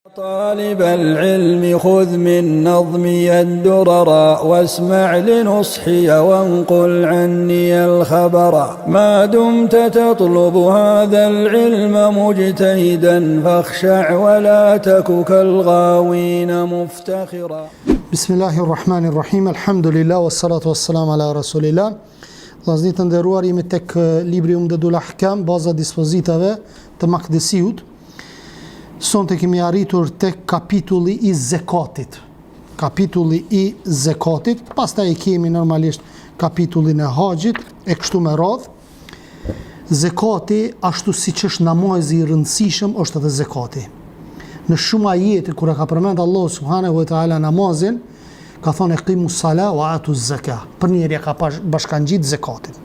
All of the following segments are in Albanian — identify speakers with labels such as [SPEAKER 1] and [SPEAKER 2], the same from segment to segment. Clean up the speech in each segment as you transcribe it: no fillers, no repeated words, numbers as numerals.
[SPEAKER 1] طالب العلم خذ من نظمي الدرر واسمع لنصحي وانقل عني الخبر ما دمت تطلب هذا العلم مجتهدا فاخشع ولا تك كالغاوين مفتخرا.
[SPEAKER 2] بسم الله الرحمن الرحيم الحمد لله والصلاة والسلام على رسول الله. Vllazërit të nderuar, jemi tek libri Umdatul Ahkam, baza dispozitave të Makdesiut. Sonte kemi arritur tek kapitulli i zekatit. Kapitulli i zekatit, pastaj kemi normalisht kapitullin e haxhit e kështu me radhë. Zekati, ashtu siç është namazi i rëndësishëm, është edhe zekati. Në shumë ajete kur ka përmend Allahu subhanahu wa taala namazin, ka thonë qimu sala wa atu zaka. Për njerëja ka bashkangjit zekatin.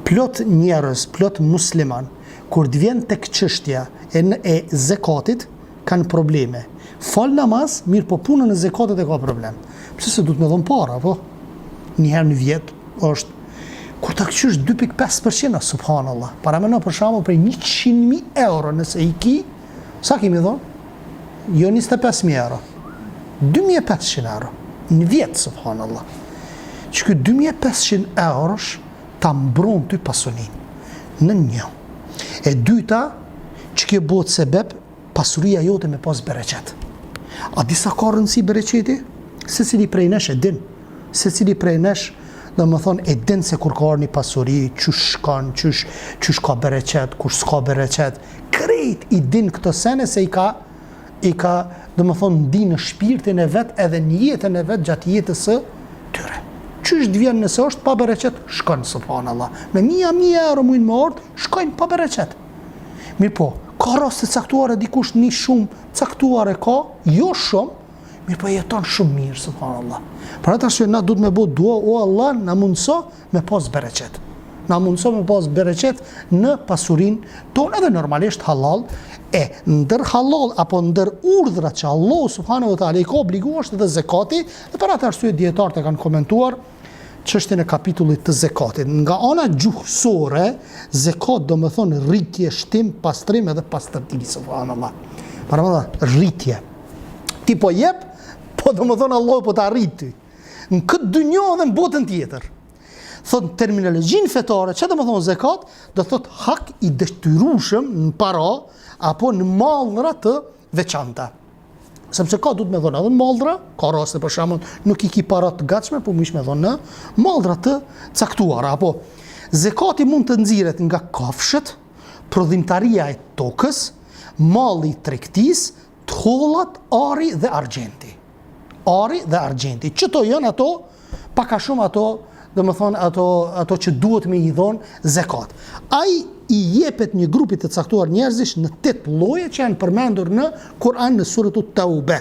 [SPEAKER 2] Plot njerëz, plot musliman, kur të vjen tek çështja e zekatit, kanë probleme. Fal namaz, mirë po punën e zekatit e ka problem. Pse se duhet me dhon para, po? Një herë në vjet është kur ta kthyesh 2.5%, subhanallah. Para më për shembull për 100.000 euro nëse i ki, sa kemi dhon? Jo 25.000 euro. 2.500 euro. Në vjetë, subhanallah. Që këtë 2.500 eurosh ta mbron të pasunin. Në një. E dyta, që kjo bëhet sebeb, pasuria jote me pas bereqet. A disa ka rëndësi bereqeti? Se cili prej nesh e din. Se cili prej nesh, dhe më thonë, e din se kur ka një pasuri, qysh shkan, qysh ka bereqet, kur s'ka bereqet. Krejt i din këto sene se i ka dhe më thonë, ndi në shpirtin e vetë edhe në jetën e vetë gjatë jetës së tyre. Qysh të vjen nëse është pa bereqet, shkojnë, subhanallah. Me 1.000 euro mujnë më ardh, shkojnë pa bereqet. Mirë po, ka raste caktuare, dikush një shumë caktuare ka, jo shumë, mirë po jeton shumë mirë, subhanallah. Për atë arsye na duhet me bëu dua, o Allah, na mundso me pas bereqet. Na mundso me pas bereqet në pasurinë tonë edhe normalisht halal. E ndër halal apo ndër urdhrat që Allah subhanahu wa taala i ka obliguar është edhe zekati, dhe për atë arsye dietarët e kanë komentuar çështjen e kapitullit të zekatit. Nga ana gjuhësore, zekat do të thonë rritje, shtim, pastrim edhe pastërti, subhanallah. Para rritje. Ti po jep, po do të thonë Allah po ta rriti. Në këtë dynjë dhe në botën tjetër. Thot terminologjinë fetare, çfarë do të thonë zekat? Do thot hak i detyrueshëm në para apo në mallra të veçanta. Sepse ka duhet me dhënë edhe në mallra, ka raste për shembull nuk i ki para të gatshme, po mish me dhënë në mallra të caktuara. Apo zekati mund të nxirret nga kafshët, prodhimtaria e tokës, malli i tregtisë, tollat, ari dhe argjenti. Ari dhe argjenti. Çto janë ato, pak a shumë ato, do të thonë ato që duhet me i dhënë zekat. Ai i jepet një grupi të caktuar njerëzish në 8 lloje që janë përmendur në Kur'an në surën Taube.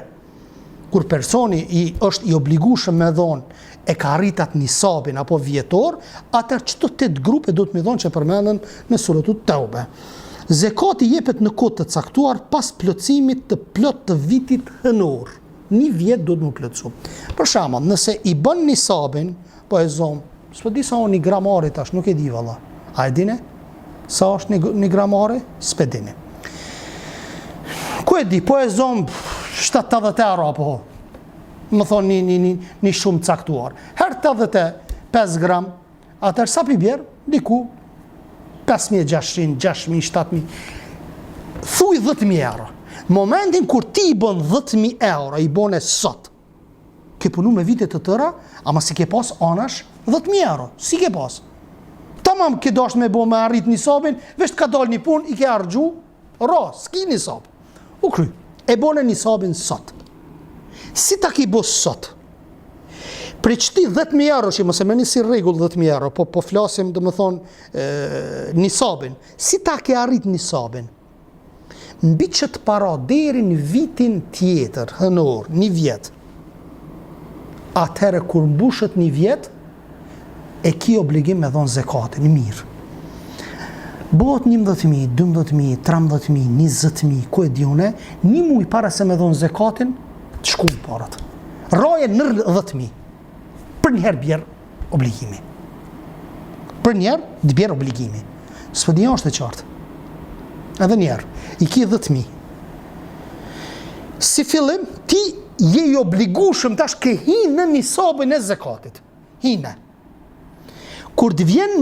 [SPEAKER 2] Kur personi është i obligueshëm me dhënë e ka arritat nisabin apo vjetor, atëherë çdo 8 grupe duhet me dhënë që përmenden në surën Taube. Zekati jepet në kohë të caktuar pas plotësimit të plot të vitit hënor. Një vjet duhet më plotësu. Për shembull, nëse i bën nisabin, po e zom, s'po di sa një gramari tash, nuk e di valla. A e dini? Sa është një gramari? S'pe dini. Ku e di? Po e zom 70 euro apo ho. Më thonë një shumë caktuar. Her 85 gram, atër sa pi bjerë? Diku 5.600, 6.000, 7.000. Thuj 10.000 euro. Momentin kur ti i bën 10.000 euro, i bën e sot, ke punu me vite të tëra, ama si ke pas anash 10.000 euro. Si ke pas? Tamam ke dash me bo me arrit nisabin, vesh ka dal një pun, i ke argju, s'ki nisab. U kry, e bone nisabin sot. Si ta ki bo sot? Pre qëti 10.000 euro, që mëse me një si regull 10.000 euro, po flasim dhe më thonë nisabin. Si ta ke arrit nisabin? Mbi që të para deri në vitin tjetër, hënor, një vjet, atëherë kur mbushet një vjet, e ki obligim me dhonë zekatin, mirë. Bëhet 11.000, 12.000, 13.000, 20.000, ku e diune, një muj para se me dhonë zekatin, të shkull parat. Raje nër 10.000. Për njëherë bjerë obligimi. Për njëherë të bjerë obligimi. Së për një është e qartë. Edhe njerë, i ki 10.000. Si fillim, ti je I obligueshëm tash ke hinë në nisabin e zakatit. Hinë. Kur të vjen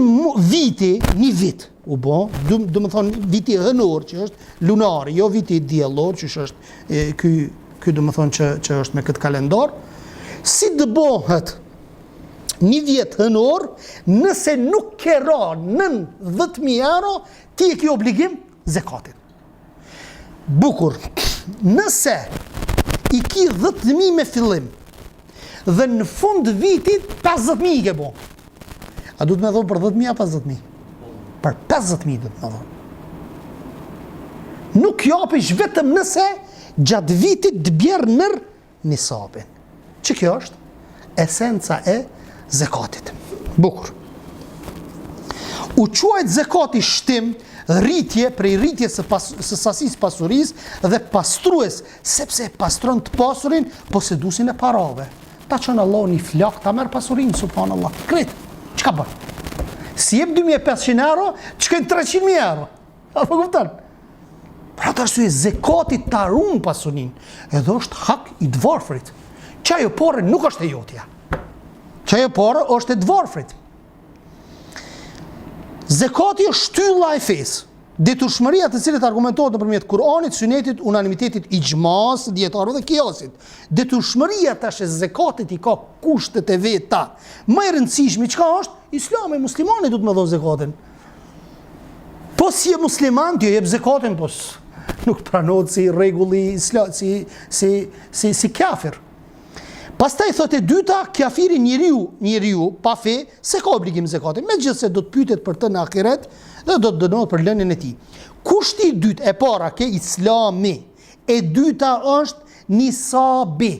[SPEAKER 2] viti, një vit, u bo, do të thonë viti hënor, që është lunar, jo viti diellor, që është ky do të thonë që është me këtë kalendar, si dëbohet një vjet hënor, nëse nuk ke ra nën 10.000 euro, ti e ke obligim zakatin. Bukur, nëse I ki 10.000 me fillim, dhe në fund vitit 50.000 I ke bo. A du të me thonë për 10.000 a 50.000? Për 50.000 du të me thonë. Nuk japish vetëm nëse gjatë vitit të bjerë nër nisabin. Që kjo është? Esenca e zekatit. Bukur. U quajt zekati shtim, rritje prej rritje së sasisë pasurisë dhe pastrues, sepse e pastron të pasurin posedusin e parave. Ta qënë Allah një flak, ta merë pasurin, subhanallah. Kretë, që ka bërë? Si jep 2.500 euro, që kënë 300.000 euro. A po kuptan? Pra të arsye, zekati të arun pasurin, edhe është hak I dvarfrit. Qajo pore nuk është e jotja. Qajo pore është e dvarfrit. Zekati është shtylla e fesë. Detyrshmëria të cilët argumentohet nëpërmjet Kur'anit, Sunetit, unanimitetit ixhmas, dietarëve dhe kiasit. Detyrshmëria tash e zekatit I ka kushtet e veta. Më e rëndësishme çka është? Islami, muslimani duhet më dhon zekatin. Po si je musliman ti jep zekatin, po nuk pranohet si rregulli islam, si kafir. Pastaj thotë e dyta, kafiri njeriu pa fe se ka obligim zekatin, megjithse do të pyetet për të në ahiret dhe do të dënohet për lënien e tij. Kushti I dytë e para ke Islami, e dyta është nisabi,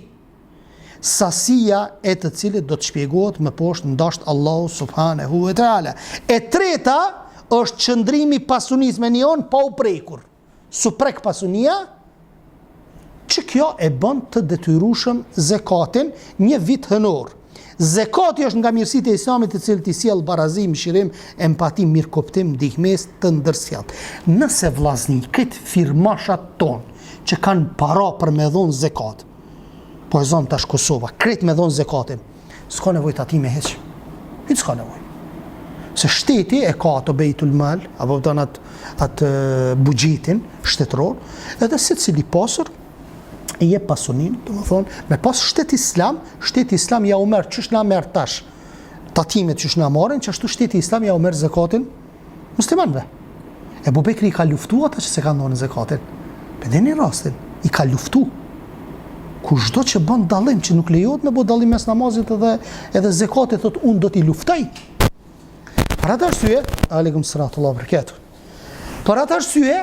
[SPEAKER 2] sasia e të cilit do të shpjegohet më poshtë ndasht Allahu subhanahu wa taala. E treta është qëndrimi pasunisë me njën pa u prekur. Su prek pasunia, që kjo e bën të detyrueshëm zekatin një vit hënor. Zekati është nga mirësitë e Islamit të cilët I sjell barazi, mëshirim, empati, mirëkuptim, ndihmës të ndërsjellë. Nëse vllazni, këtë firmashat tonë që kanë para për me dhon zekat, po e zonë tash Kosova, kretë me dhon zekatin, s'ka nevojë tati me heq. Hiç s'ka nevojë. Se shteti e ka ato bejtul mal, apo don atë buxhetin shtetëror, edhe secili pasur e jep pasunin, do të thonë, me pas shteti Islam ja u merr çish na merr tash. Tatimet çish na marrin, që ashtu shteti Islam ja u merr zekatin muslimanëve. Ebu Bekri I ka luftu ata që se kanë dhënë zekatin. Përdeni rastin, I ka luftu. Kushdo që bën dallim, që nuk lejohet me bë dallim mes namazit edhe zekatit, thotë unë do t'i luftoj. Për atë arsye, aleikum salatu Allahu berekatuh. Për atë arsye,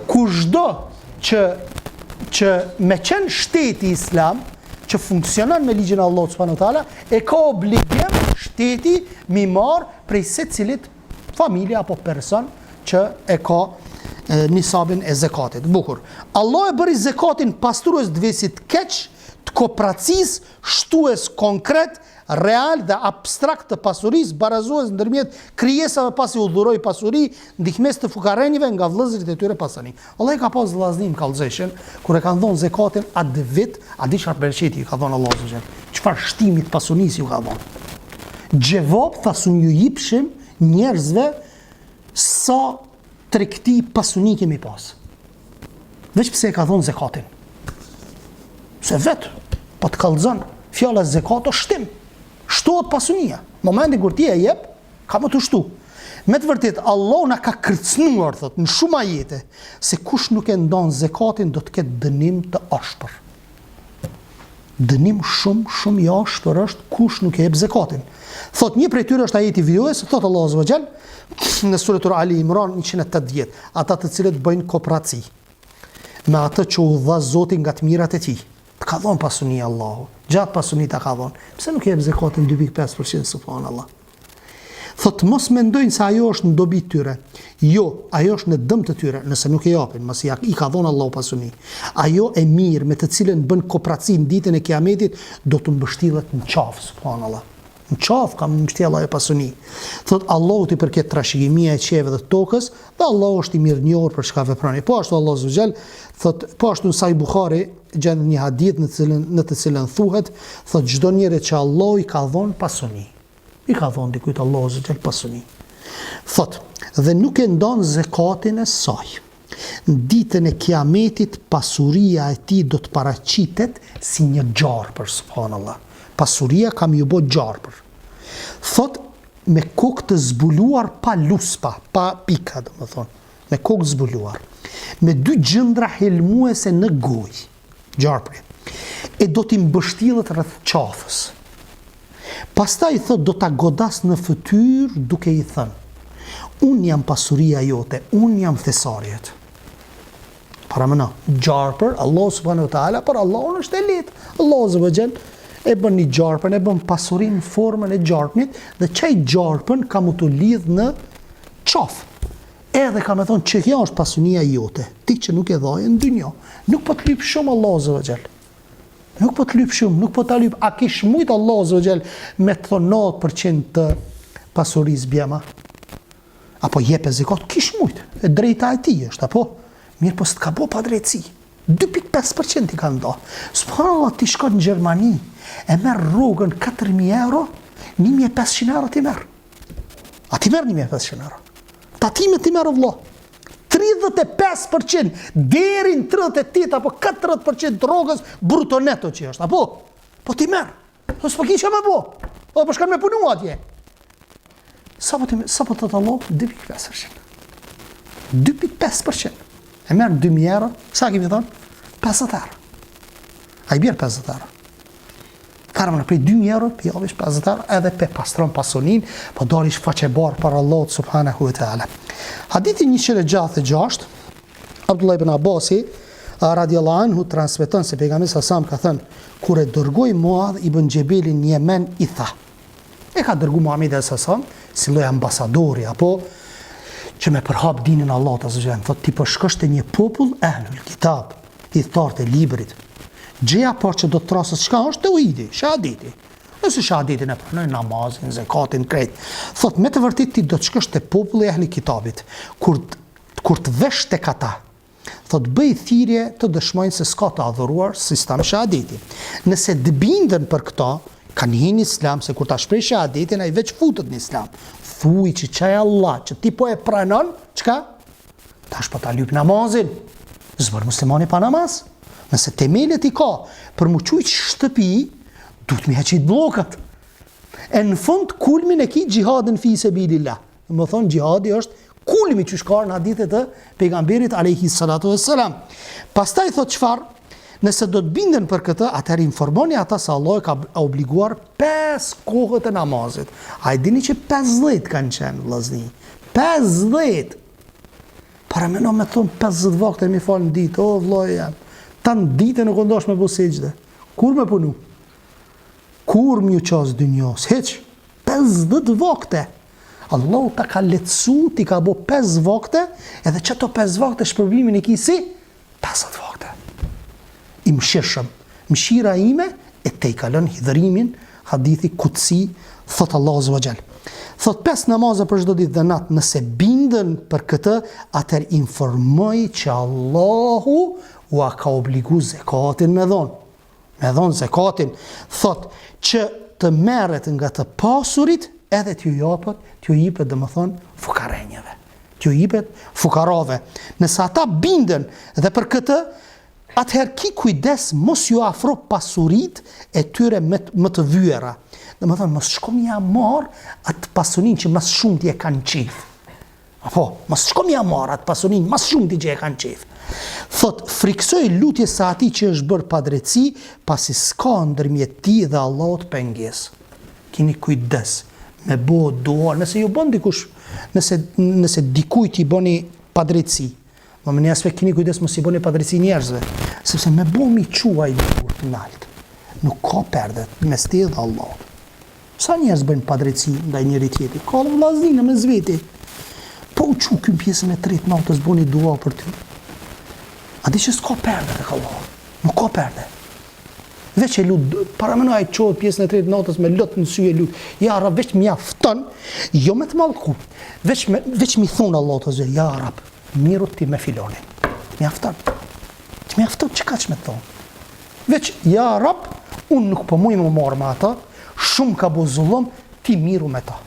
[SPEAKER 2] kushdo që me qenë shteti Islam, që funksionon me ligjin e Allahut subhanahu wa taala, e ka obligim shteti mi marr prej secilit familje apo person që e ka nisabin e zekatit. Bukur. Allah e bëri zekatin pastrues dvesit keq, të kooperacis, shtues konkret, real dhe abstrakt të pasurisë, barazues ndërmjet krijesave pasi u dhuroi pasuri, ndihmes të fukarenjve nga vëllezërit e tyre pasani. Allah I ka pas vllaznim kallëzëshën, kur e kanë dhënë zekatin atë vit, a di çfarë bereqeti I ka dhënë Allahu subhanahu wa taala. Çfarë shtimi të pasunisë ju ka dhënë. Gjevop thasun ju jipshim njerëzve sa tregti pasuni kemi pas. Veç pse e ka dhënë zekatin. Se vetë, po të kallëzon, fjala zekat është shtim. Shtohet pasunia. Momenti kur ti e jep, ka më të shtu. Me të vërtet, Allah na ka kërcënuar, thot, në shumë ajete, se kush nuk e ndon zekatin do të ketë dënim të ashpër. Dënim shumë I ashpër është kush nuk e jep zekatin. Thot, një prej tyre është ajeti vijojës, thot Allah azza wa jall në suretur Ali Imran 180, ata të cilët bëjnë kooperaci me atë që u dha Zoti nga të mirat e tij. Të ka dhënë pasuni Allahu, gjatë pasunit ta ka dhënë. Pse nuk jep zekatin 2.5%, subhanallah. Thot mos mendojnë se ajo është në dobi të tyre. Jo, ajo është në dëm të tyre, nëse nuk e japin, mos I ka dhënë Allahu pasuni. Ajo e mirë me të cilën bën kooperaci në ditën e Kiametit do të mbështillet në qafë, subhanallah. Në qafë kam mbështjella e pasuni. Thot Allahu ti përket trashëgimia e qeve dhe tokës, dhe Allahu është i mirënjohur për çka vepron. Po ashtu Allahu subhanahu thot, po ashtu në Sahih Buhari gjendet një hadith në të cilën thuhet, thot çdo njeri që Allahu i ka dhënë pasuni. I ka dhënë dikujt Allahu subhanahu pasuni. Thot, dhe nuk e ndon zekatin e saj. Në ditën e kiametit pasuria e tij do të paraqitet si një gjarpër, subhanallah. Pasuria kam ju bë gjarpër. Thot, me kokë të zbuluar pa luspa, pa pika, domethënë, me kokë zbuluar, me 2 gjëndra helmuese në gojë, gjarpëri, e do t'i mbështillet rreth qafës. Pastaj thot do ta godas në fytyrë duke i thënë: unë jam pasuria jote, unë jam thesarjet. Para mëna, gjarpër, Allah subhanahu wa ta'ala, për Allah është e letë. Allah subhanahu e bën një gjarpën, e bën pasurin në formën e gjarpënit, dhe qaj gjarpën ka mu të lidh në qafë. Edhe ka me thonë që kjo është pasunia jote, ti që nuk e dhaje në dynjo. Nuk po të lypë shumë Allah subhanahu. Nuk po të lypë shumë, nuk po të lypë. A kish mujtë Allah subhanahu me të thonë 90% të pasuris bjema? Apo jepe zikat, kish mujtë, e drejta e ti është, apo? Mirë po së të ka bo pa drejtësi. 2.5% i ka nda. Subhanallah, ti shkot në Gjermani, e merë rrugën 4.000 euro, 1.500 euro ti merë. A ti merë 1.500 euro. Ta ti me ti merë vlo. 35%, deri në 38 apo 40% rrugës bruto neto që është, apo? Po ti merë. Po s'po ki që me bo. Po shkan me punu atje. Sa po të të lo? 2.5%. 2.5%. E merë 2.000 euro, sa kemi thonë? 50 euro. A i bjerë 50 euro. Karëm në prej 2.000 euro, për javish 50 euro, edhe për pastron pasonin, po dalish faqe barë për Allah subhanahu wa ta'ala. Hadithi 106, Abdullah ibn Abasi, radiallahu anhu, transmeton se pejgamberi sa ka thënë, kur e dërgoi Muadh ibn Jebelin në Yemen i tha. E ka dërgu Muhamedi s.a.s. si lloj ambasadori, apo që me përhap dinin Allah të zëgjen, thot ti për shkësht e një popull ehlul kitab, i thartë e librit. Gjeja por që do të trasës qka është të ujdi, shahaditi. Nëse shahaditin e përnoj namazin, zekatin, krejt. Thot me të vërtit ti do të shkësht e popull e ehlul kitabit, kur të vesh të kata, thot bëj thirrje të dëshmojnë se s'ka të adhuruar sistem shahaditi. Nëse dëbindën për këta, kanë hinë islam, se kur ta shprej shahaditin, a i veç futët në islam. Thuj që qaj Allah, që ti po e pranon, qka? Ta është po ta lyp namazin. Zbër muslimani pa namaz. Nëse temelet i ka, për mu qujtë shtëpi, du të mi heqit blokat. E në fund, kulmin e ki gjihadin fi sebilillah. Më thonë, gjihadi është kulmi që shkarë në hadithet të pejgamberit alayhi salatu vesselam. Pastaj thot qfar? Nëse do të binden për këtë, atëherë informoni ata se Allah e ka obliguar 5 kohët e namazit. A i dini që 50 kanë qenë, vllazni. 50! Para me me thonë 50 vakte mi falë në ditë, o vllai jam. Tanë ditë nuk ndosh me bu sejdë. Kur me punu? Kur më ju qasë dynjos? Heq, 50 vakte. Allah ta ka letësu, ti ka bo 5 vakte, edhe që to 5 vakte shpërblimin i kisi, 50 vakte. I mshirëshëm, mshira ime e te i kalën hidhërimin, hadithi kutsi, thot Allah azza wa jall. Thot 5 namazë për çdo ditë dhe natë, nëse bindën për këtë, atër informoj që Allahu u ka obligu zekatin me dhonë. Me dhonë zekatin. Thot që të merret nga të pasurit, edhe t'ju jipet dhe më thonë fukarenjeve. T'ju jipet fukarave. Nëse ata bindën dhe për këtë, atëherë ki kujdes mos ju afro pasurit e tyre më të vyera. Dhe më thonë, mos shkom ja marë atë pasurin që mas shumë t'i e kanë qef. Apo, mos shkom ja marë atë pasurin mas shumë t'i që e kanë qef. Thot, friksoj lutje sa ati që është bërë padreci, pasi s'ka ndërmjet ti dhe Allahut penges. Kini kujdes me bo doa, nëse ju bën dikush, nëse dikuj t'i bëni padreci, më njësve kini kujdes mos i bëni padreci njerëzve, sepse me bo mi quaj në të nalt. Nuk ka perdet mes ti dhe Allahut. Sa njerëz bëjnë padreci ndaj njëri tjetrit? Ka vllazninë me zveti. Po u çu këm pjesën e tretë natës bëni dua për ty. A di që s'ka perde tek Allah. Nuk ka perde. Veç e lut, paramendoj ai çohet pjesën e tretë natës me lot në sy e lut. Ja Rab, veç mjafton, jo me të mallku. Veç mi thon Allah të zë, ja Rab, miru ti me filonin. Mjafton. Mjafton çka më thon. Veç ja Rab, unë nuk po muj më marr me ata, shumë ka bu zullum, ti miru me ta.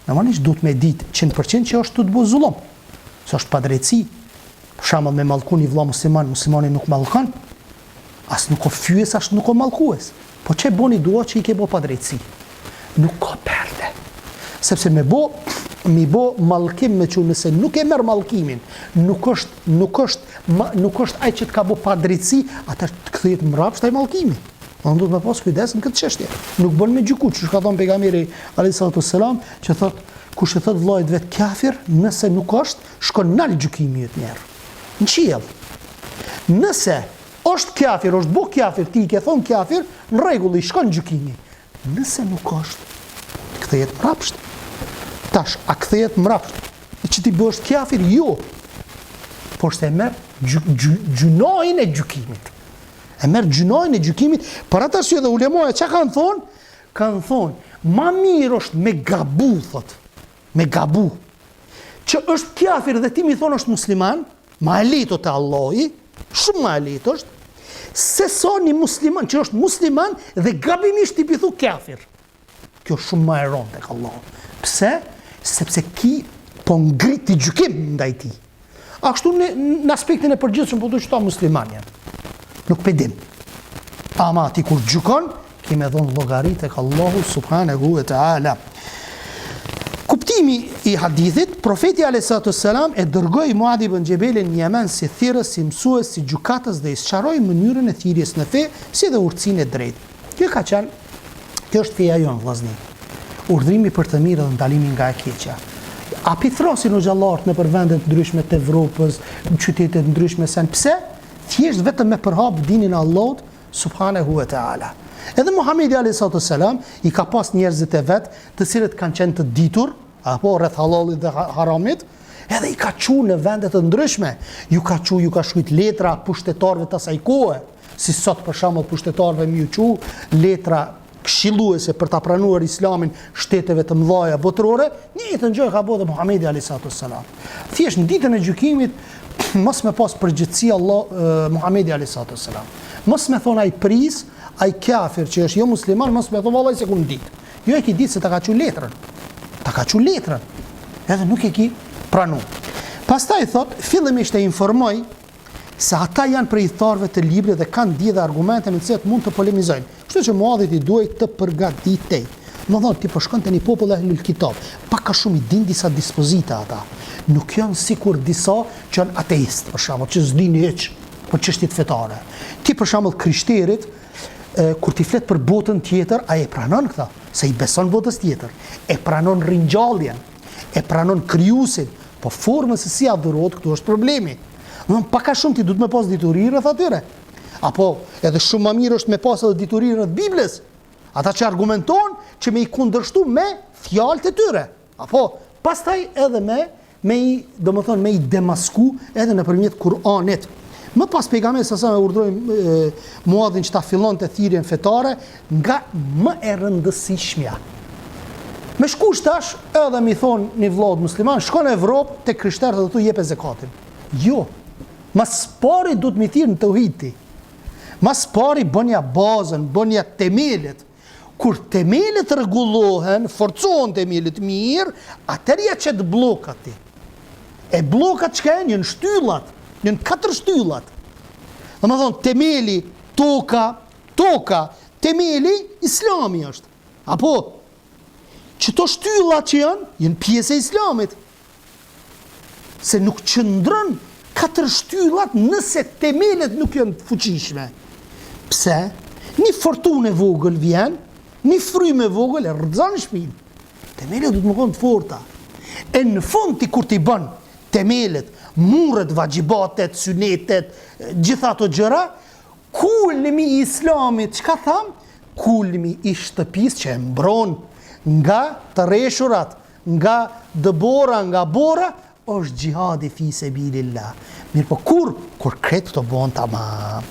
[SPEAKER 2] Normalisht duhet me ditë 100% që është të bu zullum. Se është padrejtësi. Për shembull me mallku një vëlla musliman, muslimani nuk mallkon, as nuk o fyes, as nuk o mallkues. Po çe boni dua që i ke bo padrejtësi. Nuk ka perde. Sepse mi bo mallkim me që nëse nuk e merr mallkimin, nuk është ai që të ka bo padrejtësi, atë të kthehet mbrapsht ai mallkimi. Unë duhet me pas kujdes në këtë çështje. Nuk bën me gjyku, që ka thënë pejgamberi alayhis salam, që thot kush e thot vllajt vet kafir, nëse nuk është, shkon nal gjykimi një herë. Në qiell. Nëse është kafir, është bu kafir, ti i ke thonë kafir, në rregull i shkon gjykimi. Nëse nuk është, kthehet mbrapsht. Tash, a kthehet mbrapsht? Që ti bësh kafir, jo. Por se e merr gjunojin e gjykimit. E merr gjunojin e gjykimit, për ata që dhe ulemoja që kanë thonë? Kanë thonë, ma mirë është me gabu, thot. Me gabu. Që është kafir dhe ti mi thonë është musliman, ma e leto të Allahi, shumë ma e leto është, se sa një musliman që është musliman dhe gabimisht ti pithu kafir. Kjo shumë ma e ronë tek Allah. Pse? Sepse ki po ngriti gjykim ndaj ti. Ashtu në aspektin e përgjithshëm po du që ta musliman janë. Nuk pedim. Ama ti kur gjykon, ki me dhonë llogarit tek Allahu subhanahu wa ta'ala. Kuptimi i hadithit, profeti a.s. e dërgoi Muad ibn Jabelin në Yemen si thirrës, si mësues, si gjykatës dhe i sqaroi mënyrën e thirrjes në fe, si dhe urtësinë e drejtë. Kjo është feja jonë, vllazni. Urdhrimi për të mirë dhe ndalimi nga e keqja. A pithrosin o gjallart në për vendet ndryshme të Evropës, në qytetet ndryshme sen. Pse? Thjesht vetëm me përhap dinin e Allahut subhanahu wa ta'ala. Edhe Muhamedi a.s. i ka pas njerëzit e vet, të cilët kanë qenë të ditur, apo rreth halalit dhe haramit, edhe i ka qu në vendet të ndryshme. Ju ka shkruajt letra pushtetarëve të asaj kohe, si sot për shembull pushtetarëve më qu letra këshilluese për ta pranuar Islamin shteteve të mëdha botërore, një të gjë ka bëu Muhamedi a.s. Thjesht në ditën e gjykimit mos me pas përgjithësi Muhamedi a.s. Mos me thon ai pris, ai kafir që është jo musliman, mos me thon vallai se ku ditë. Jo e ki ditë se ta ka qu letrën. Ta ka qu letrën. Edhe nuk e ki pranu. Pastaj thot, fillimisht e informoj se ata janë prej të librit dhe kanë dije dhe argumente me të cilat mund të polemizojnë. Kështu që Muadhit i duhet të përgatitej. Më thonë, ti po shkon te një popull e Ahlul Kitab, pak ka shumë i din disa dispozita ata. Nuk janë sikur disa që janë ateist, për shembull, që s'dini hiç për çështjet fetare. Ti për shembull krishterit, kur ti flet për botën tjetër, ai e pranon këtë, se i beson botës tjetër, e pranon ringjalljen, e pranon krijuesin, po formën se si adhurohet këtu është problemi. Domthon pak a shumë ti duhet me pas dituri rreth atyre. Apo edhe shumë më mirë është me pas edhe dituri rreth Biblës. Ata që argumentojnë që me i kundërshtu me fjalët e tyre. Apo pastaj edhe me i demasku edhe nëpërmjet Kur'anit. Më pas pejgamberi sa e urdhroi Muadhin që ta fillonte thirrjen fetare nga më e rëndësishmja. Me shkush tash edhe mi thon një vëllai musliman, shkon në Evropë te krishterët dhe tu jep zakatin. Jo. Mas pari duhet mi thirr në tauhid. Mas pari bënja bazën, bënja temelet. Kur temelet rregullohen, forcohen temelet mirë, atëherë që të bllokat ti. E bllokat çka janë shtyllat, janë 4 shtyllat. Domethënë temeli toka, temeli Islami është. Apo çto shtyllat që janë pjesë e Islamit. Se nuk qëndron 4 shtyllat nëse temelet nuk janë të fuqishme. Pse? Një fortunë e vogël vjen, një frymë e vogël e rrëzon shtëpinë. Temelet duhet të qenë të forta. E në fund ti kur ti bën temelet, murret, vaxhibatet, synetet, gjitha ato gjëra, kulmi i Islamit, çka tham? Kulmi i shtëpisë që e mbron nga të rreshurat, nga dëbora, nga bora, është gjihadi fi sebilillah. Mirë po kur kretë të bon tamam.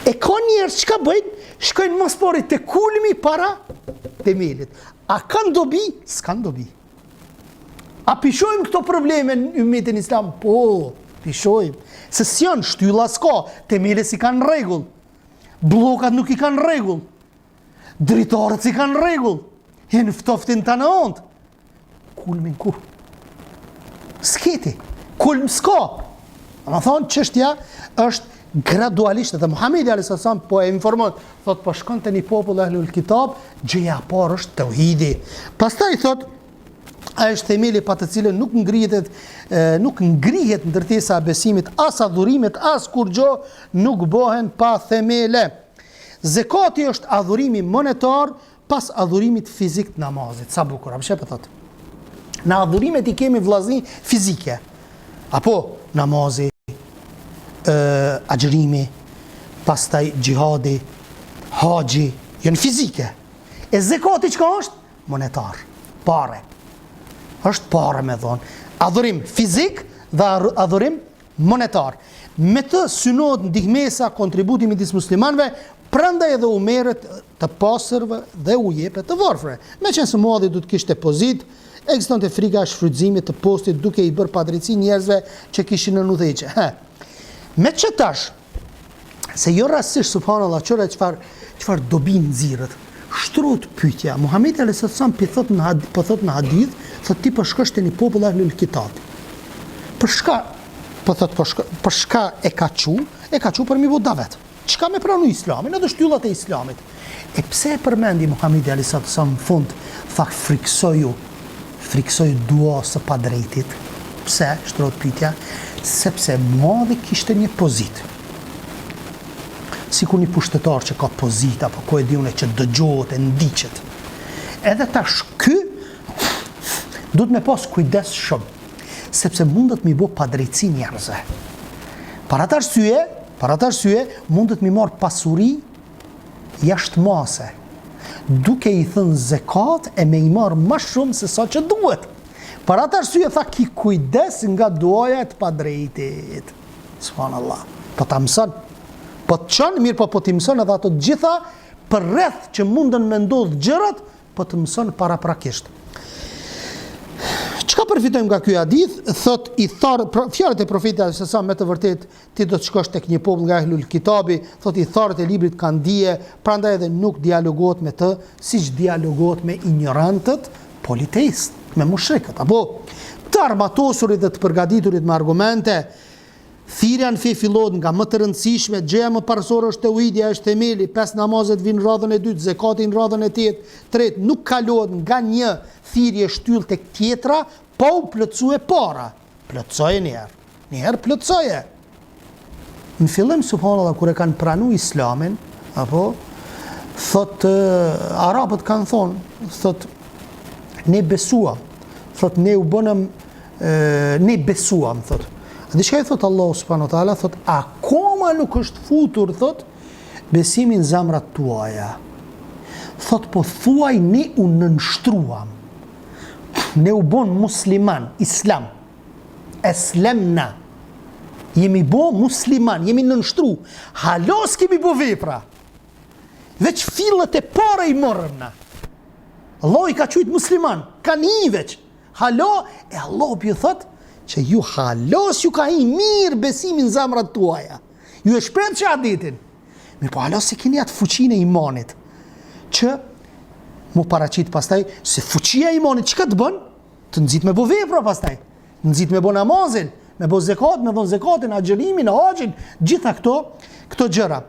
[SPEAKER 2] E ka njerëz çka bëjnë? Shkojnë mos pari te kulmi para temelit. A kanë dobi? S'kan dobi. A pishojmë këto probleme në ummetin islam? Po, pishojmë. Se s'janë shtylla s'ka, temelet si kanë rregull. Bllokat nuk i kanë rregull. Dritarët si kanë rregull. Janë ftoftin të në ondë. Kulmin ku? S'keti. Kulm s'ka. Më thonë, çështja është gradualisht, dhe Muhamedi a.s. po e informon, thot po shkon të një popull Ahlul Kitab, gjëja e parë është tauhidi. Pastaj thot, ai është themeli pa të cilën nuk ngrihet ndërtesa e besimit, as adhurimet, as kur gjë nuk bëhen pa themele. Zekati është adhurimi monetar pas adhurimit fizik të namazit. Sa bukur, apo çfarë thot? Në adhurimet i kemi vllazni fizike. Apo namazi, agjërimi, pastaj gjihadi, haxhi, janë fizike. E zekati çka është? Monetar, pare. Është pare me thonë. Adhurim fizik dhe adhurim monetar. Me të synohet ndihmesa, kontributi midis muslimanëve, prandaj edhe u merret të pasërve dhe u jepet të varfërve. Meqense muadhi do të kishte pozit, ekzistonte frika e shfrytëzimit të postit duke i bërë padrejti njerëzve që kishin në udhëheqje. Me që tash, se jo rastisht, subhanallah, qëra qëfar dobi nxirret, shtrohet pyetja. Muhamedi a.s. po thot në hadith, thot ti po shkosh te një popull Ahlul Kitab. Për shka e ka qu për mi bu davet. Çka me pranu islamin, edhe shtyllat e islamit. E pse e përmendi Muhamedi a.s. në fund, tha friksoju dua së padrejtit. Pse shtrohet pyetja? Sepse muadhi kishte një pozit. Sikur një pushtetar që ka pozit, apo ko e diune që dëgjohet e ndiqet. Edhe tash ky duhet me pas kujdes shumë, sepse mundet mi bo padrejtësi njerëzve. Para të arsye, mundet mi marr pasuri jashtëmase, duke i thënë zekat e me i marr më shumë se sa që duhet. Para të arsye tha ki kujdes nga duaja të padrejtit. Subhanallah. Po ta mëson. Po të çon mirë, po të mëson edhe ato gjitha për rreth që mundën me ndodh gjërat, po të mëson paraprakisht. Çka përfitojmë nga ky hadith? Thot i fjalët e profetit sa me të vërtet ti do të shkosh tek një popull nga Ahlul Kitabi, thot i tharët e librit kanë dije, prandaj edhe nuk dialogohet me të, siç dialogohet me ignorantët politeist, me mushrikët, apo të armatosurit dhe të përgatiturit me argumente. Thirrja në fe fillohet nga më të rëndësishme, gjëja më parësore është tauhidi, është themeli, 5 namazet vinë radhën e dytë, zakati në radhën e tretë, nuk kalohet nga një thirrje shtyll tek tjetra, pa u plotësue para. Plotësoje njëherë plotësoje. Në fillim, subhanallah, kur e kanë pranu islamin, apo thot arabët kanë thonë, thot ne besuam, thot ne u bënëm, ne besuam, thot. Dhe çka i thot Allahu subhanahu wa taala, thot akoma nuk është futur, thot, besimin zemrat tuaja. Thot po thuaj ne u nënshtruam. Ne u bën musliman, islam. Eslemna. Jemi bo musliman, jemi nënshtru. Halos kemi bo vepra. Veç fillet e para i morëm na. Allah i ka qujtë musliman, ka një veç. Halo, e Allah për thot që ju halos ju ka i mirë besimin zemrat tuaja. Ju e shpret që aditin. Mirë po halos se keni atë fuqinë e imanit. Që mu paraqit pastaj se fuqia e imanit çka të bën? Të nxit me bo vepra pastaj. Nxit me bo namazin, me bo zekat, me dhon zekatin, agjërimin, haxhin, gjitha këto gjëra.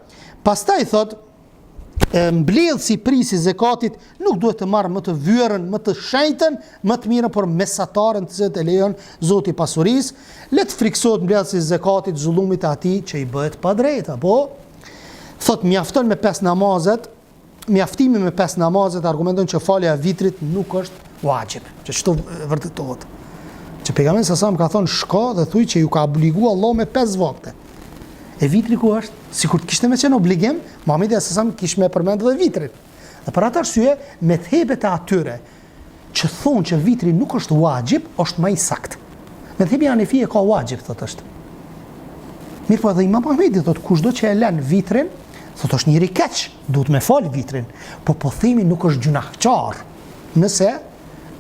[SPEAKER 2] Pastaj thot mbledh si prisi zekatit nuk duhet të marrë më të vyerën, më të shenjtën, më të mirën, por mesataren të cilët e lejon Zoti i pasurisë, le të friksohet mbledhësi zekatit zullumit e atij që i bëhet pa drejtë, apo thot mjafton me 5 namazet, mjaftimi me 5 namazet argumenton që falja e vitrit nuk është wajib, që çto vërtetohet. Që pejgamberi sa ka thonë shko dhe thuj që ju ka obliguar Allah me 5 vakte. E vitri ku është? Sikur të kishte me qenë obligim, Muhamedi asasam kishte me përmend edhe vitrin. Dhe për atë arsye, me thebet e atyre që thonë që vitri nuk është wajib, është më i saktë. Me thebi Hanefi e ka wajib, thotë është. Mirë po edhe Imam Muhamedi thotë kushdo që e lën vitrin Thot është njëri keq, duhet me fal vitrin, po themi nuk është gjunahçar nëse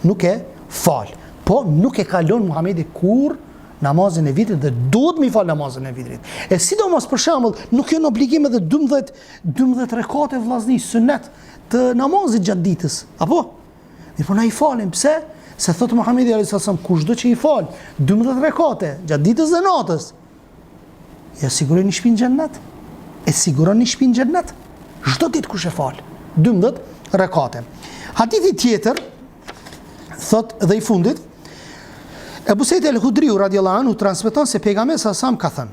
[SPEAKER 2] nuk e fal. Po nuk e kalon Muhamedi kur namazin e vitrit dhe duhet mi fal namazin e vitrit. E sidomos për shembull, nuk janë obligim edhe 12 rekate vllazni sunet të namazit gjatë ditës, apo? Mirë, po na i falim, pse? Se thot Muhamedi alayhis salam, kushdo që i fal 12 rekate gjatë ditës dhe natës, ja siguron një shtëpi në xhennet. E siguron një shtëpi në xhennet. Çdo ditë kush e fal 12 rekate. Hadithi tjetër thot dhe i fundit, Ebu Sejt el-Hudriu radiallahu anhu transmeton se pejgamberi sa ka thënë,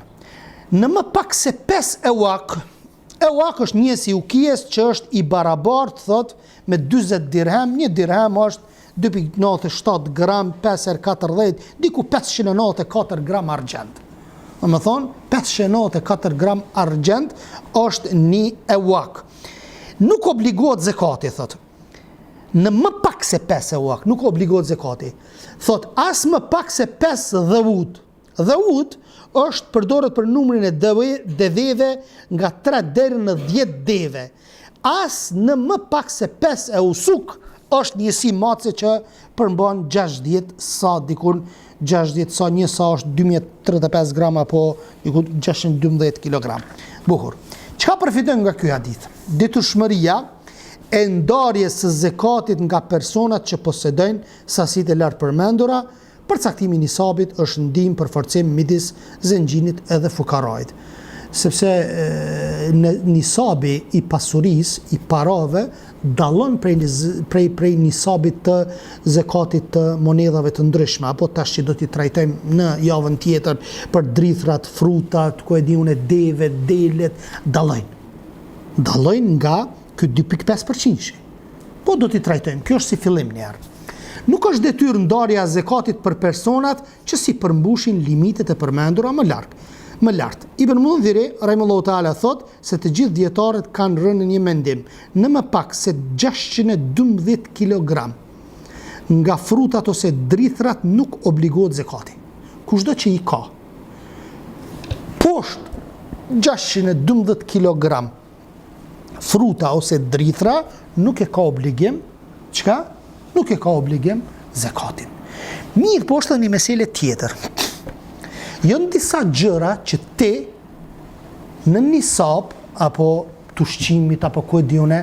[SPEAKER 2] në më pak se 5 ewak është një si ukies që është i barabart, thot, me 40 dirhem, një dirhem është 2.97 gram, 5/40, diku 594 gram argjend. Dhe më thonë, 594 gram argjend është një ewak. Nuk obligohet zekati, thot. Në më pak se 5 ewak, nuk obligohet zekati. Thot, as më pak se 5 dhëvut. Dhëvut është përdoret për numrin e deveve nga 3 deri në 10 deve. As në më pak se 5 eusuk është njësi mace që përmban 60 sa, dikun 60 sa, një sa është 2035 gram apo dikun 612 kg. Bukur. Çka përfitojmë nga ky hadith? Detyrshmëria e ndarjes së zekatit nga personat që posedojnë sasitë e lartë përmendura, përcaktimi i nisabit është ndihmë për forcim midis zenxhinit edhe fukarajit. Sepse nisabi i pasurisë, i parave, dallon prej nisabit të zekatit të monedhave të ndryshme, apo tash që do t'i trajtojmë në javën tjetër për drithrat, frutat, ku e di unë, deve, delet, dallojnë nga ky 2.5%. Po do t'i trajtojmë, kjo është si fillim njerë. Nuk është detyrë ndarja e zekatit për personat që si përmbushin limitet e përmendura më lartë. Ibn Mundhiri rahimahullahu taala thot se të gjithë dietarët kanë rënë një mendim, në më pak se 612 kg nga frutat ose drithrat nuk obligohet zekati. Kushdo që i ka poshtë 612 kg fruta ose drithra nuk e ka obligim, çka? Nuk e ka obligim zekatin. Mirë, po është një mesele tjetër. Janë disa gjëra që ti në nisab apo të ushqimit apo ku e diune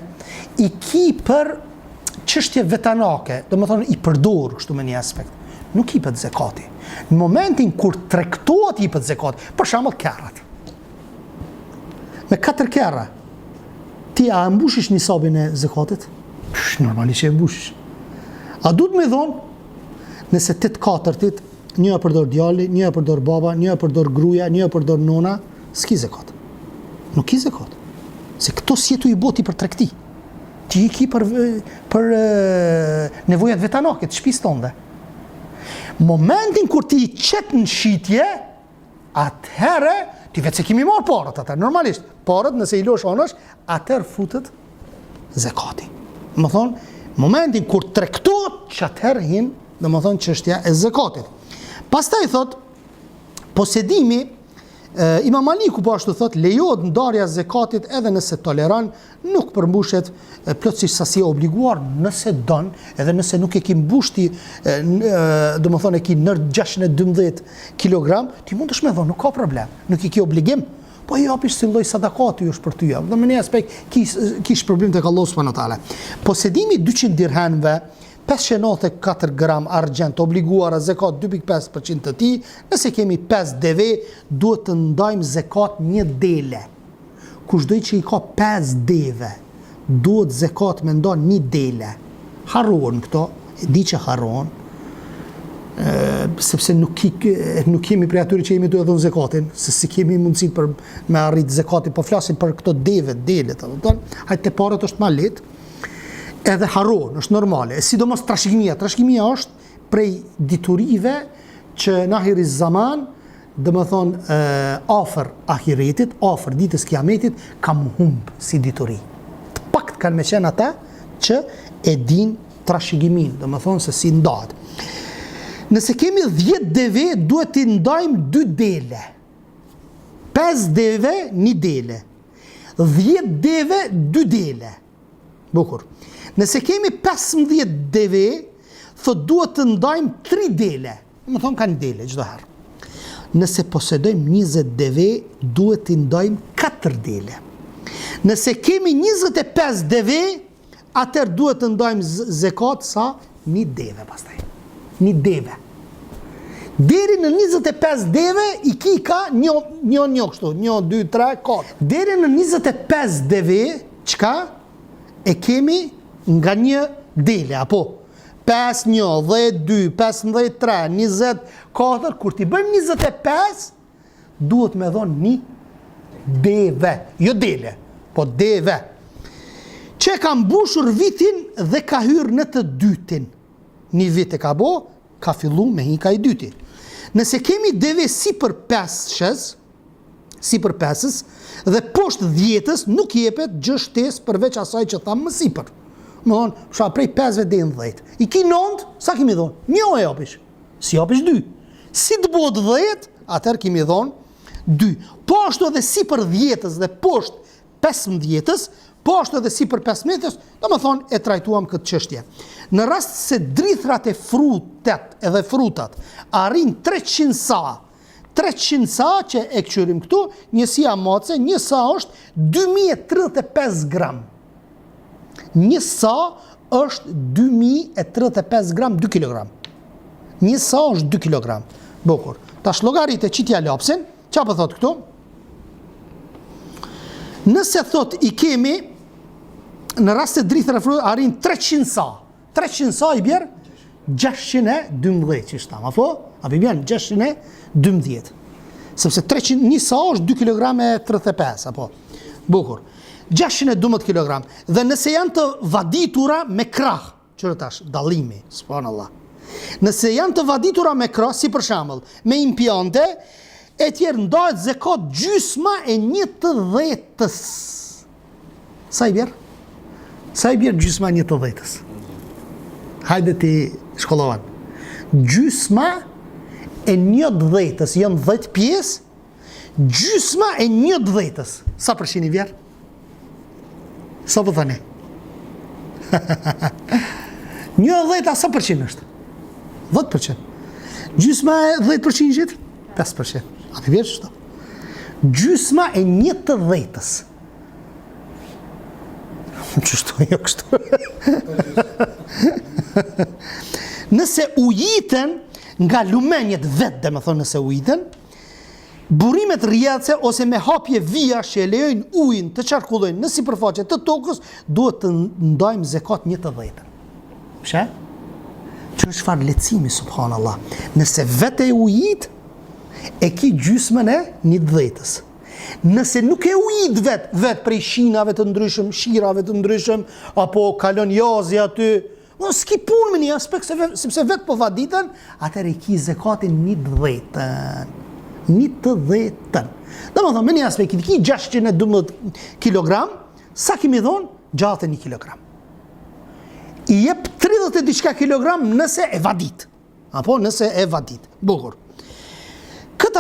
[SPEAKER 2] i ki për çështje vetanake, domethënë i përdor kështu me një aspekt. Nuk i pët zekati. Në momentin kur tregtohet i pët zekati, për shembull kerrat. Me 4 kerra ti a mbushish nisabin e zekatit? Normalisht e mbushish. A duhet me thonë, nëse 8/4, një e përdor djali, një e përdor baba, një e përdor gruaja, një e përdor nona, s'ki zekat. Nuk ki zekat. Se këto s'jetu i boti për tregti. Ti i ki për nevojat vetanake të shtëpisë tënde. Momentin kur ti i qet në shitje, atëherë ti vetë se kimi marrë parët atër, normalisht, parët nëse i losh anësh, atër futet zekati. Më thonë, momentin kur tregtohet që atëherë hin, dhe më thonë çështja e zekatit. Pastaj thot, posedimi, Imam Maliku po ashtu thot, lejohet ndarja zekatit edhe nëse toleron, nuk përmbushet plotësisht sasia obliguar, nëse don, edhe nëse nuk e ki mbushti, do më thonë e ki nër 612 kg, ti mund të shmedhon, nuk ka problem, nuk i ki obligim, po i apish si lloj sadakati është për ty. Dhe në një aspekt kish problem tek Allahu subhanahu wa taala. Posedimi 200 dirhamve, 594 gram argjend obliguar a zekat 2.5% të ti, nëse kemi 5 deve, duhet të ndajmë zekat një dele. Kushdoj që i ka 5 deve, duhet zekat me ndajmë një dele. Harron këto, di që harron, sepse nuk kemi prej atyre që jemi duhet dhënë zekatin, se si kemi mundësi për me arrit zekatin, po flasim për këto deve, delet, hajtë të parët është ma letë, edhe harron, është normale, sidomos trashëgimia është prej diturive që në ahiri zaman, dhe më thonë, afër ahiretit, afër ditës kiametit, kam humbë si dituri. Të pakt kanë me qenë ata që e din trashëgimin, dhe më thonë se si ndahet. Nëse kemi 10 deve, duhet të ndajmë 2 dele. 5 deve, 1 dele. 10 deve, 2 dele. Bukur. Nëse kemi 15 deve, thot duhet të ndajmë 3 dele. Më thonë kanë dele çdo herë. Nëse posedojmë 20 deve, duhet të ndajmë 4 dele. Nëse kemi 25 deve, atër duhet të ndajmë zekat sa 1 deve pastaj. 1 deve. Deri në 25 deve i ka një kështu, 1, 2, 3, 4. Deri në 25 deve, çka? E kemi nga një dele, apo? 5, 1, 10, 2, 15, 3, 24, kur t'i bëjmë 25, duhet me dhonë një deve, jo dele, po deve. Që ka mbushur vitin dhe ka hyrë në të dytin. Një vit e ka bo, ka fillu me hika i dyti. Nëse kemi deve si për 5-shes, si për 5-ës, dhe poshtë 10-ës nuk jepet gjë shtesë përveç asaj që thamë më sipër. Më thonë, shra prej 5-ve dhe në 10. I ki 9, sa kemi thonë? 1 e japish. Si japish 2. Si të bëhet 10, atër kemi thonë 2. Poshtë edhe si për 10-ës dhe poshtë 15-ës, poshtë edhe si për 15-ës, do më thonë e trajtuam këtë çështje. Në rast se drithrat e frutet edhe frutat arrin 300 sa, 300 sa që e këqyrim këtu, njësia mace, një sa është 2035 gram. Një sa është 2035 gram, 2 kg. Një sa është 2 kg. Bukur. Tash llogarit e qitja lapsin, çfarë po thot këtu? Nëse thot i kemi në rast se drithra fruta arrin 300 sa. 300 sa i bjerë 612 që shtam, apo? Apo i bjerë 612. Sepse 300, një sa është 2 kg e 35, apo? Bukur. 612 kg. Dhe nëse janë të vaditura me krah, qërë tash, dallimi, subhanallah. Nëse janë të vaditura me krah, si për shembull, me impiante, e tjerë ndahet zekat gjysma e 1/10-ës. Sa i bjerë? Sa i bjerë gjysma e 1/10-ës? Hajde ti shkollovan. Gjysma e 1/10-ës, janë 10 pjesë, gjysma e 1/10-ës. Sa përqind i vjerë? Sa po thani? 1/10 sa përqind është? 10%. Gjysma e 10%? 5%. A të vjerë qëto? Gjysma e 1/10-ës. Qështu jo kështu? Nëse ujiten nga lumenjet vetë, dhe me thonë nëse ujiten, burimet rrjedhse ose me hapje vija që e lejojnë ujin të qarkullojnë në sipërfaqe të tokës, duhet të ndajmë zekat 1/10. Pse? Që është çfarë lehtësimi, subhanallah. Nëse vete e ujit, e ki gjysmën e 1/10-ës. Nëse nuk e ujit vetë prej shinave të ndryshëm, shirave të ndryshëm, apo kalon jazi aty, s'ki punë me një aspekt, sepse vetë po vaditën, atër e ki zekatin 1/10-ën. 1/10-ën. Dhe më thonë, me një aspekt, i ki 612 kg, sa kemi thonë? 61 kg. I jep 30 e diçka kilogram nëse e vadit. Apo nëse e vadit. Bukur. Këtë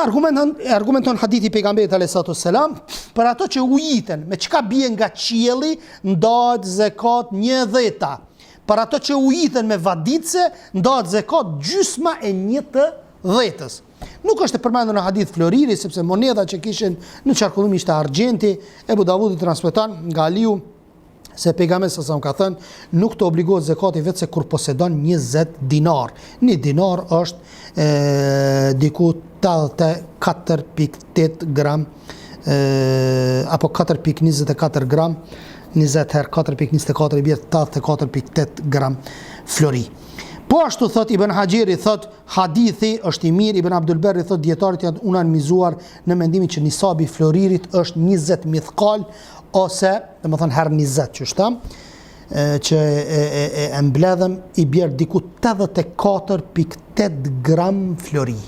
[SPEAKER 2] argumenton hadithi pejgamberit alayhi salam, për ato që ujiten, me çka bie nga qielli, ndahet zekat 1/10. Për ato që ujiten me vaditse, ndahet zekat gjysma e 1/10-ës. Nuk është e përmendur në hadith floriri, sepse monedha që kishin në qarkullim ishte argjenti. Ebu Davudi transmeton nga Aliu se pejgamberi sa ka thënë, nuk të obligohet zekati vetë se kur posedon 20 dinar. Një dinar është diku 84.8 gram, apo 4.24 gram, 20 herë 4.24 i bjerë 84.8 gram flori. Po ashtu thot Ibn Hajeri, thot hadithi është i mirë, Ibn Abdul Berri thot djetarit janë unanimizuar në mendimin që nisabi floririt është 20 mithqal, ose, dhe më thënë herë 20 që shtam, që e mbledhem i bjerë diku 84.8 gram flori.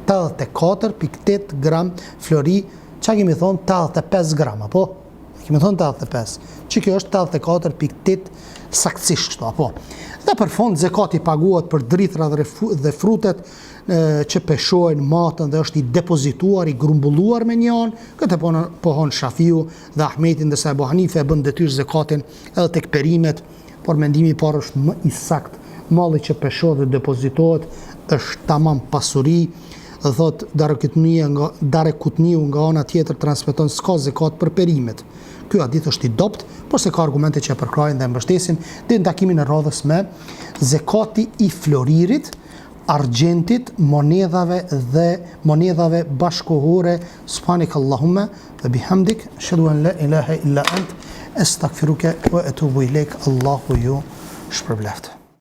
[SPEAKER 2] 84.8 gram flori, që kemi thonë 85 gram, apo? Kemi thonë 85, që kjo është 84.8 saktësisht kështu, apo. Dhe për fond zekati paguhet për drithra dhe frutet që peshojnë matën dhe është i depozituar, i grumbulluar me një anë. Këtë pohon Shafiu dhe Ahmeti, ndërsa Ebu Hanife e bën detyrë zekatin edhe tek perimet, por mendimi i parë është më i saktë. Malli që peshohet dhe depozitohet është tamam pasuri. Dhe thot Darekutniu nga ana tjetër transmeton s'ka zekat për perimet. Ky hadith është i dopt, por se ka argumente që e përkrajnë dhe e mbështesin. Dhe në takimin e radhës me zekati i floririt, argjentit, monedhave bashkohore. Subhanak Allahumma wa bihamdik, ashhadu an la ilaha illa ant, astaghfiruka wa atubu ilaik. Allahu ju shpërbleft.